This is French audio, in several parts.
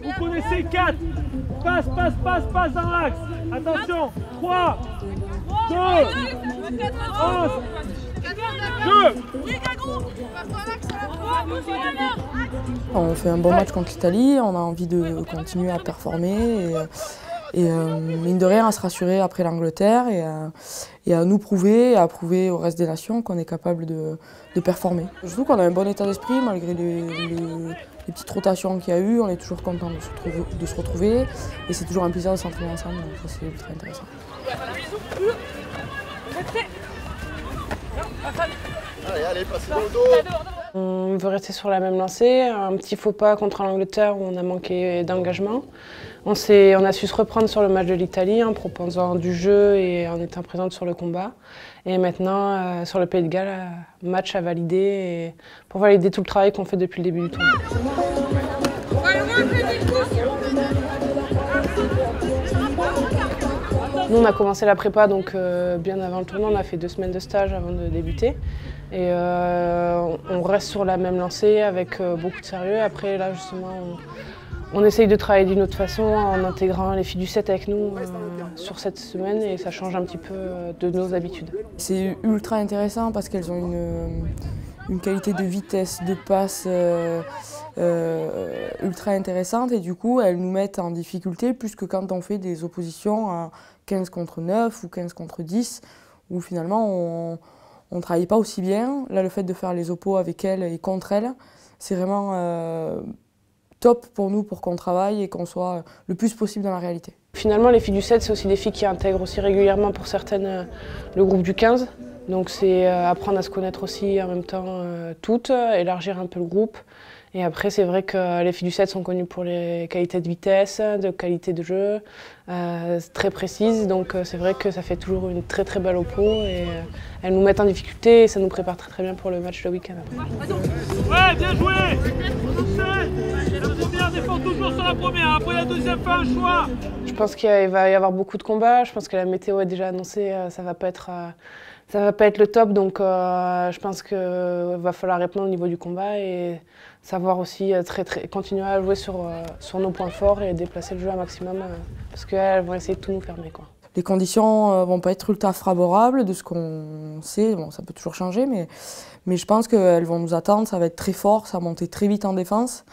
Vous connaissez 4. Passe, passe, passe, passe dans l'axe. Attention. 3, 2, 1. On fait un bon match contre l'Italie, on a envie de continuer à performer et mine de rien à se rassurer après l'Angleterre et à nous prouver, à prouver au reste des nations qu'on est capable de performer. Je trouve qu'on a un bon état d'esprit malgré les petites rotations qu'il y a eu, on est toujours content de se retrouver et c'est toujours un plaisir de s'entraîner ensemble, donc ça c'est ultra intéressant. Allez, passez dans le dos. On veut rester sur la même lancée, un petit faux pas contre l'Angleterre où on a manqué d'engagement. On a su se reprendre sur le match de l'Italie en proposant du jeu et en étant présente sur le combat. Et maintenant, sur le Pays de Galles, match à valider pour valider tout le travail qu'on fait depuis le début du tournoi. Nous, on a commencé la prépa donc bien avant le tournoi, on a fait 2 semaines de stage avant de débuter. Et on reste sur la même lancée avec beaucoup de sérieux. Après, là, justement, on essaye de travailler d'une autre façon en intégrant les filles du 7 avec nous sur cette semaine et ça change un petit peu de nos habitudes. C'est ultra intéressant parce qu'elles ont une qualité de vitesse, de passe ultra intéressante et du coup, elles nous mettent en difficulté plus que quand on fait des oppositions à 15 contre 9 ou 15 contre 10 où finalement on ne travaille pas aussi bien. Là, le fait de faire les oppos avec elles et contre elles, c'est vraiment top pour nous pour qu'on travaille et qu'on soit le plus possible dans la réalité. Finalement, les filles du 7, c'est aussi des filles qui intègrent aussi régulièrement pour certaines le groupe du 15. Donc c'est apprendre à se connaître aussi en même temps toutes, élargir un peu le groupe. Et après, c'est vrai que les filles du 7 sont connues pour les qualités de vitesse, de qualité de jeu, très précises. Donc c'est vrai que ça fait toujours une très très belle oppo et elles nous mettent en difficulté et ça nous prépare très très bien pour le match le week-end après. Ouais, bien joué. La première défend toujours sur la première, après la deuxième fait un choix. Je pense qu'il va y avoir beaucoup de combats, je pense que la météo est déjà annoncée, ça va pas être le top, donc je pense qu'il va falloir répondre au niveau du combat et savoir aussi continuer à jouer sur nos points forts et déplacer le jeu un maximum parce qu'elles vont essayer de tout nous fermer, quoi. Les conditions vont pas être ultra favorables de ce qu'on sait, bon, ça peut toujours changer, mais je pense qu'elles vont nous attendre, ça va être très fort, ça va monter très vite en défense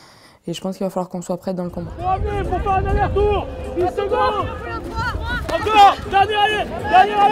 et je pense qu'il va falloir qu'on soit prêts dans le combat. Faut faire un aller-retour, 10 secondes. Encore, dernier aller.